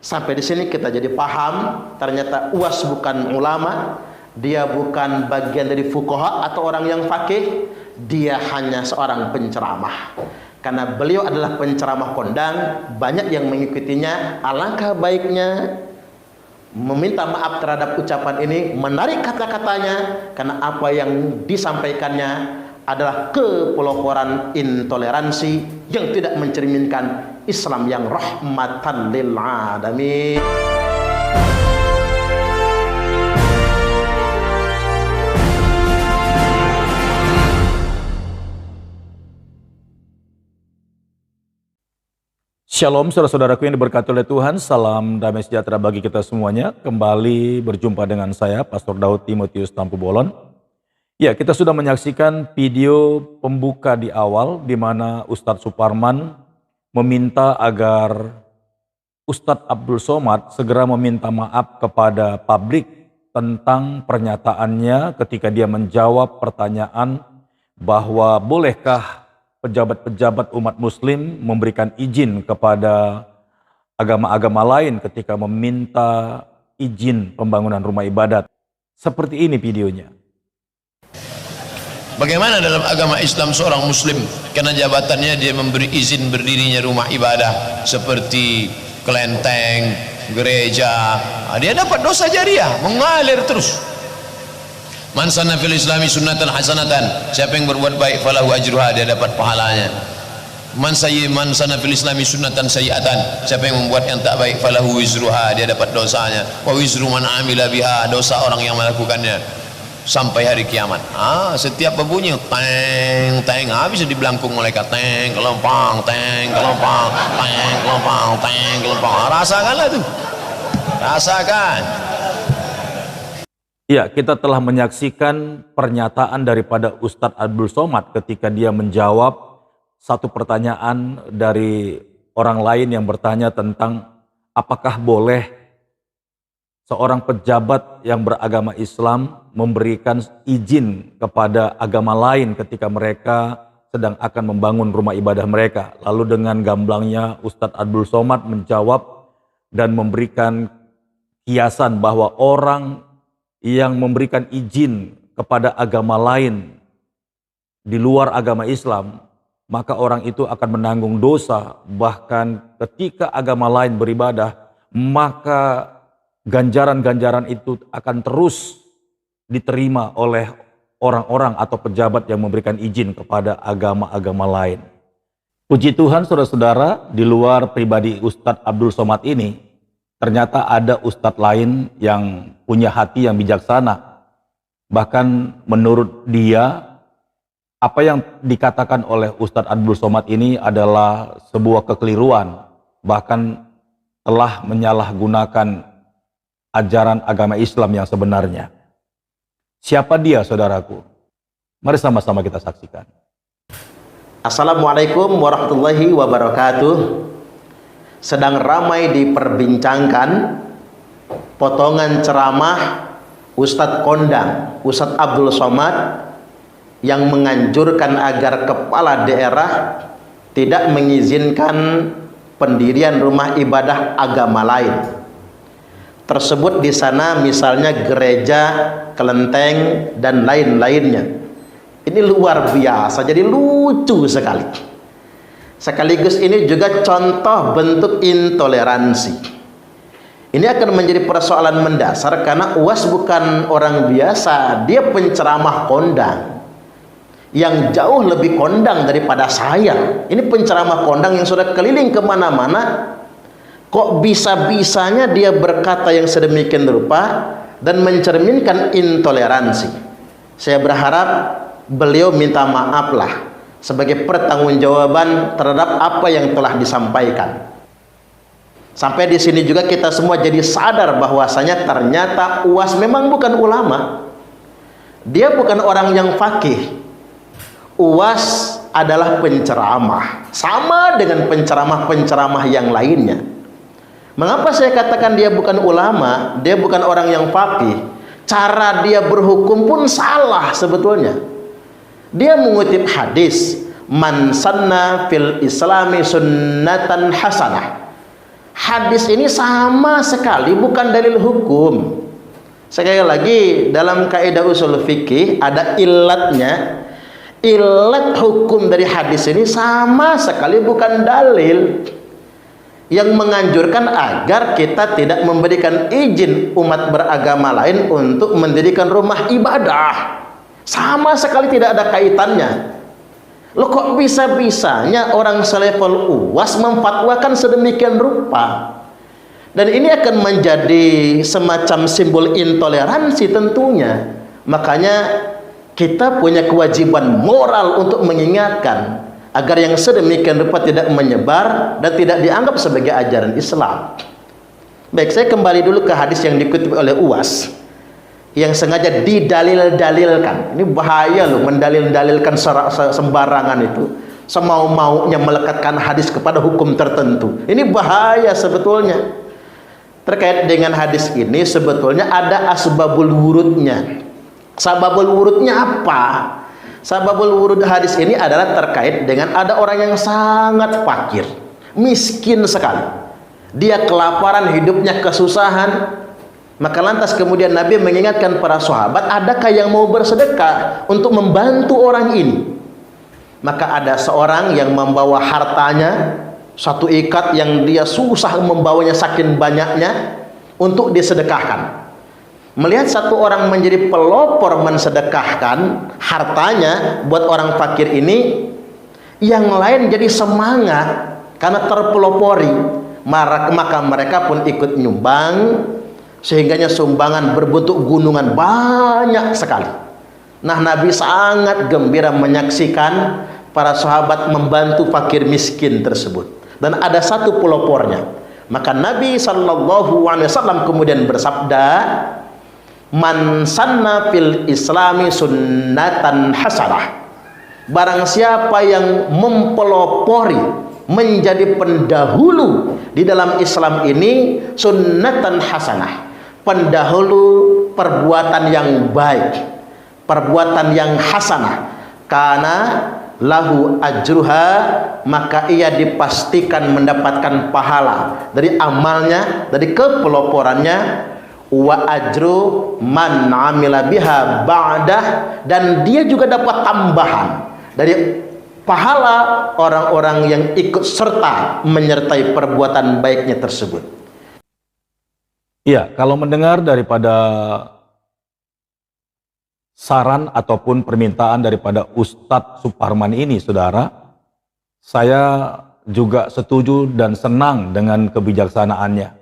Sampai di sini kita jadi paham, ternyata Uwas bukan ulama, dia bukan bagian dari fuqaha atau orang yang faqih, dia hanya seorang penceramah. Karena beliau adalah penceramah kondang, banyak yang mengikutinya. Alangkah baiknya meminta maaf terhadap ucapan ini, menarik kata-katanya, karena apa yang disampaikannya adalah kepeloporan intoleransi yang tidak mencerminkan Islam yang rahmatan lil alamin. Shalom saudara-saudaraku yang diberkati oleh Tuhan, salam damai sejahtera bagi kita semuanya. Kembali berjumpa dengan saya, Pastor Daud Timotius Tampu Bolon. Ya, kita sudah menyaksikan video pembuka di awal, di mana Ustadz Suparman meminta agar Ustadz Abdul Somad segera meminta maaf kepada publik tentang pernyataannya ketika dia menjawab pertanyaan bahwa bolehkah pejabat-pejabat umat muslim memberikan izin kepada agama-agama lain ketika meminta izin pembangunan rumah ibadat. Seperti ini videonya. Bagaimana dalam agama Islam seorang muslim karena jabatannya dia memberi izin berdirinya rumah ibadah seperti kelenteng, gereja, dia dapat dosa jariah, mengalir terus. Man sanna fil islami sunnatan hasanatan, siapa yang berbuat baik falahu ajruha, dia dapat pahalanya. Man sanna fil islami sunnatan sayyi'atan, siapa yang membuat yang tak baik falahu wizruha, dia dapat dosanya. Wa wizru man amila biha, dosa orang yang melakukannya sampai hari kiamat. Setiap berbunyi teng teng, bisa dibelangkung malaikat, teng kelompang, teng kelompang, teng kelompang, teng kelompang. Rasakanlah tuh, rasakan. Ya, kita telah menyaksikan pernyataan daripada Ustadz Abdul Somad ketika dia menjawab satu pertanyaan dari orang lain yang bertanya tentang apakah boleh seorang pejabat yang beragama Islam memberikan izin kepada agama lain ketika mereka sedang akan membangun rumah ibadah mereka. Lalu dengan gamblangnya Ustadz Abdul Somad menjawab dan memberikan kiasan bahwa orang yang memberikan izin kepada agama lain di luar agama Islam, maka orang itu akan menanggung dosa. Bahkan ketika agama lain beribadah, maka ganjaran-ganjaran itu akan terus diterima oleh orang-orang atau pejabat yang memberikan izin kepada agama-agama lain. Puji Tuhan saudara-saudara, di luar pribadi Ustadz Abdul Somad ini, ternyata ada ustadz lain yang punya hati yang bijaksana. Bahkan menurut dia, apa yang dikatakan oleh Ustadz Abdul Somad ini adalah sebuah kekeliruan. Bahkan telah menyalahgunakan ajaran agama Islam yang sebenarnya. Siapa dia, saudaraku? Mari sama-sama kita saksikan. Assalamualaikum warahmatullahi wabarakatuh. Sedang ramai diperbincangkan potongan ceramah Ustadz Kondang, Ustadz Abdul Somad, yang menganjurkan agar kepala daerah tidak mengizinkan pendirian rumah ibadah agama lain. Tersebut di sana misalnya gereja, kelenteng, dan lain-lainnya. Ini luar biasa, jadi lucu sekali. Sekaligus ini juga contoh bentuk intoleransi. Ini akan menjadi persoalan mendasar karena Uwas bukan orang biasa, dia penceramah kondang yang jauh lebih kondang daripada saya. Ini penceramah kondang yang sudah keliling kemana-mana. Kok bisa-bisanya dia berkata yang sedemikian rupa dan mencerminkan intoleransi? Saya berharap beliau minta maaflah sebagai pertanggungjawaban terhadap apa yang telah disampaikan. Sampai di sini juga kita semua jadi sadar bahwasanya ternyata Uwas memang bukan ulama. Dia bukan orang yang faqih. Uwas adalah penceramah, sama dengan penceramah-penceramah yang lainnya. Mengapa saya katakan dia bukan ulama, dia bukan orang yang faqih? Cara dia berhukum pun salah sebetulnya. Dia mengutip hadis, man sanna fil islami sunnatan hasanah. hadis ini sama sekali bukan dalil hukum. Sekali lagi, dalam kaidah usul fikih ada ilatnya. Ilat hukum dari hadis ini sama sekali bukan dalil yang menganjurkan agar kita tidak memberikan izin umat beragama lain untuk mendirikan rumah ibadah. Sama sekali tidak ada kaitannya. Loh, kok bisa-bisanya orang selevel UAS memfatwakan sedemikian rupa? Dan ini akan menjadi semacam simbol intoleransi tentunya. Makanya kita punya kewajiban moral untuk mengingatkan agar yang sedemikian rupa tidak menyebar dan tidak dianggap sebagai ajaran Islam. Baik, saya kembali dulu ke hadis yang dikutip oleh UAS yang sengaja didalil-dalilkan. Ini bahaya loh, mendalil-dalilkan sembarangan itu, semau-maunya melekatkan hadis kepada hukum tertentu. Ini bahaya sebetulnya. Terkait dengan hadis ini sebetulnya ada asbabul wurudnya. Sababul wurudnya apa? Sababul wurud hadis ini adalah terkait dengan ada orang yang sangat fakir, miskin sekali. Dia kelaparan, hidupnya kesusahan. Maka lantas kemudian Nabi mengingatkan para sahabat, adakah yang mau bersedekah untuk membantu orang ini? Maka ada seorang yang membawa hartanya, satu ikat yang dia susah membawanya saking banyaknya untuk disedekahkan. Melihat satu orang menjadi pelopor mensedekahkan hartanya buat orang fakir ini, yang lain jadi semangat karena terpelopori. Maka mereka pun ikut nyumbang, sehingganya sumbangan berbentuk gunungan banyak sekali. Nah, Nabi sangat gembira menyaksikan para sahabat membantu fakir miskin tersebut. Dan ada satu pelopornya. Maka Nabi SAW kemudian bersabda, man sanna fil islami sunnatan hasanah. Barang siapa yang mempelopori, menjadi pendahulu di dalam Islam ini, sunnatan hasanah, pendahulu perbuatan yang baik, perbuatan yang hasanah, karena lahu ajruha, maka ia dipastikan mendapatkan pahala dari amalnya, dari kepeloporannya, wa ajru man amila biha ba'dah, dan dia juga dapat tambahan dari pahala orang-orang yang ikut serta menyertai perbuatan baiknya tersebut. Iya, kalau mendengar daripada saran ataupun permintaan daripada Ustadz Suparman ini, saudara, saya juga setuju dan senang dengan kebijaksanaannya.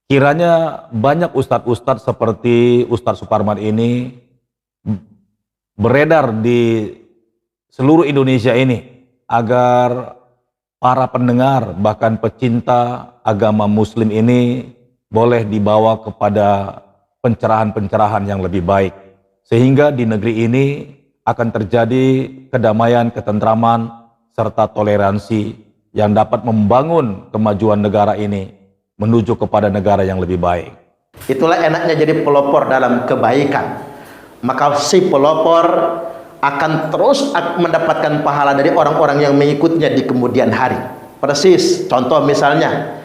Kiranya banyak ustadz-ustadz seperti Ustadz Suparman ini beredar di seluruh Indonesia ini, agar para pendengar bahkan pecinta agama Muslim ini boleh dibawa kepada pencerahan-pencerahan yang lebih baik, sehingga di negeri ini akan terjadi kedamaian, ketentraman, serta toleransi yang dapat membangun kemajuan negara ini menuju kepada negara yang lebih baik. Itulah enaknya jadi pelopor dalam kebaikan. Maka si pelopor akan terus mendapatkan pahala dari orang-orang yang mengikutnya di kemudian hari. Persis, contoh misalnya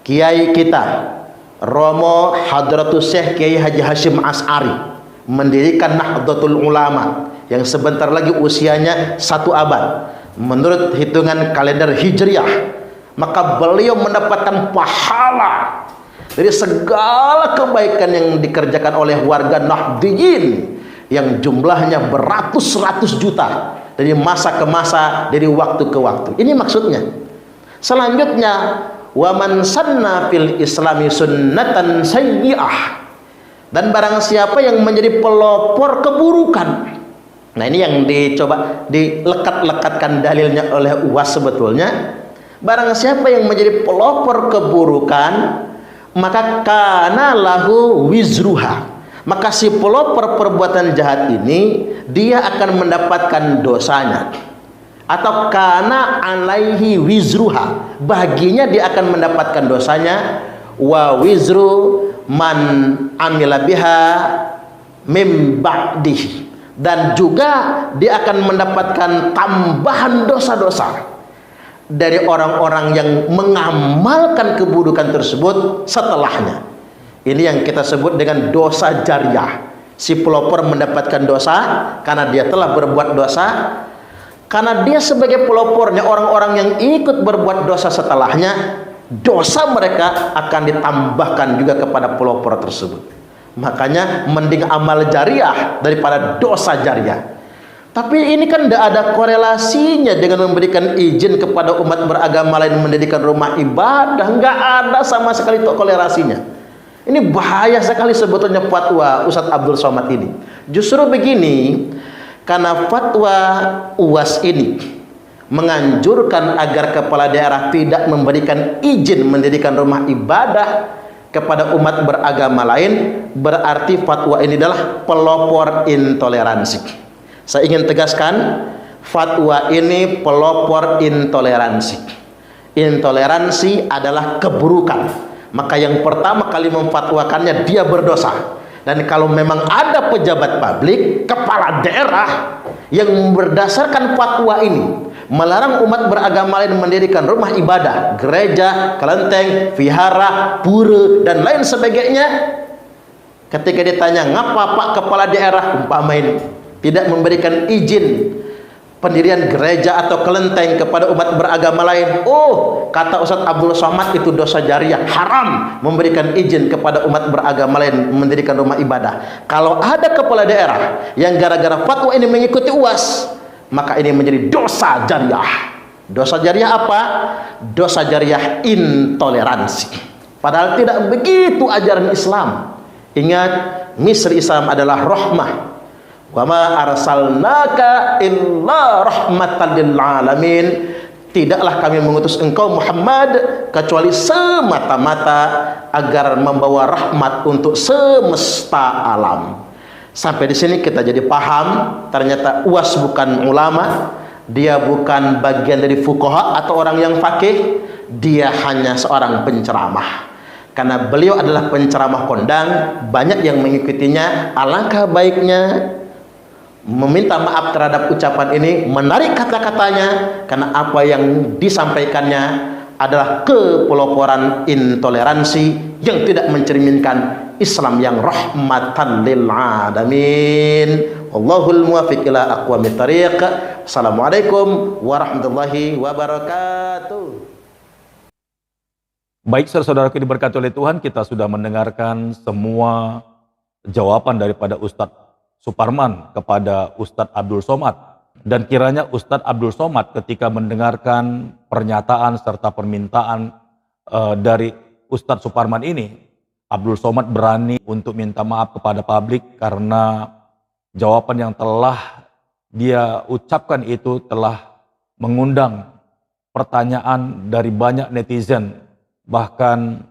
Kiai kita Romo Hadratus Syekh Kiai Haji Hashim As'ari mendirikan Nahdlatul Ulama yang sebentar lagi usianya 1 abad menurut hitungan kalender Hijriah. Maka beliau mendapatkan pahala dari segala kebaikan yang dikerjakan oleh warga Nahdliyin yang jumlahnya beratus-ratus juta dari masa ke masa, dari waktu ke waktu. Ini maksudnya. Selanjutnya, wa man sanna fil islami sunnatan sayyi'ah, dan barang siapa yang menjadi pelopor keburukan. Nah, ini yang dicoba dilekat-lekatkan dalilnya oleh UAS sebetulnya. Barang siapa yang menjadi pelopor keburukan, maka kana lahu wizruha, maka si pelopor perbuatan jahat ini dia akan mendapatkan dosanya. Atau kana alaihi wizruha, baginya dia akan mendapatkan dosanya, wa wizru man amila biha mim ba'dih, dan juga dia akan mendapatkan tambahan dosa-dosa dari orang-orang yang mengamalkan keburukan tersebut setelahnya. Ini yang kita sebut dengan dosa jariah. Si pelopor mendapatkan dosa karena dia telah berbuat dosa. Karena dia sebagai pelopornya, orang-orang yang ikut berbuat dosa setelahnya, dosa mereka akan ditambahkan juga kepada pelopor tersebut. Makanya mending amal jariah daripada dosa jariah. Tapi ini kan tidak ada korelasinya dengan memberikan izin kepada umat beragama lain mendirikan rumah ibadah. Nggak ada sama sekali itu korelasinya. Ini bahaya sekali sebetulnya fatwa Ustadz Abdul Somad ini. Justru begini, karena fatwa UAS ini menganjurkan agar kepala daerah tidak memberikan izin mendirikan rumah ibadah kepada umat beragama lain, berarti fatwa ini adalah pelopor intoleransi. Saya ingin tegaskan, fatwa ini pelopor intoleransi. Intoleransi adalah keburukan. Maka yang pertama kali memfatwakannya dia berdosa. Dan kalau memang ada pejabat publik, kepala daerah yang berdasarkan fatwa ini melarang umat beragama lain mendirikan rumah ibadah, gereja, kelenteng, vihara, pura, dan lain sebagainya, ketika ditanya ngapa Pak kepala daerah umpama ini tidak memberikan izin pendirian gereja atau kelenteng kepada umat beragama lain, oh kata Ustadz Abdul Somad itu dosa jariah, haram memberikan izin kepada umat beragama lain mendirikan rumah ibadah. Kalau ada kepala daerah yang gara-gara fatwa ini mengikuti UAS, maka ini menjadi dosa jariah. Dosa jariah apa? Dosa jariah intoleransi. Padahal tidak begitu ajaran Islam. Ingat, misi Islam adalah rahmah. Wa ma arsalnaka illa rahmatan lil alamin. Tidaklah kami mengutus engkau Muhammad kecuali semata-mata agar membawa rahmat untuk semesta alam. Sampai di sini kita jadi paham, ternyata UAS bukan ulama, dia bukan bagian dari fuqaha atau orang yang faqih, dia hanya seorang penceramah. Karena beliau adalah penceramah kondang, banyak yang mengikutinya. Alangkah baiknya meminta maaf terhadap ucapan ini, menarik kata-katanya, karena apa yang disampaikannya adalah kepeloporan intoleransi yang tidak mencerminkan Islam yang rahmatan lil alamin. Wallahul muwaffiq ila aqwamit thariq. Assalamualaikum warahmatullahi wabarakatuh. Baik, saudara-saudaraku diberkati oleh Tuhan, kita sudah mendengarkan semua jawaban daripada Ustadz Suparman kepada Ustadz Abdul Somad. Dan kiranya Ustadz Abdul Somad ketika mendengarkan pernyataan serta permintaan dari Ustadz Suparman ini, Abdul Somad berani untuk minta maaf kepada publik karena jawaban yang telah dia ucapkan itu telah mengundang pertanyaan dari banyak netizen, bahkan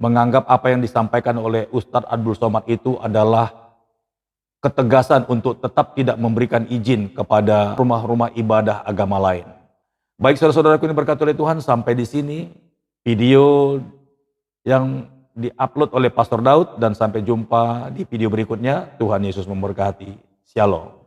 menganggap apa yang disampaikan oleh Ustadz Abdul Somad itu adalah ketegasan untuk tetap tidak memberikan izin kepada rumah-rumah ibadah agama lain. Baik, saudara-saudaraku yang diberkati oleh Tuhan, sampai di sini video yang diupload oleh Pastor Daud, dan sampai jumpa di video berikutnya. Tuhan Yesus memberkati. Shalom.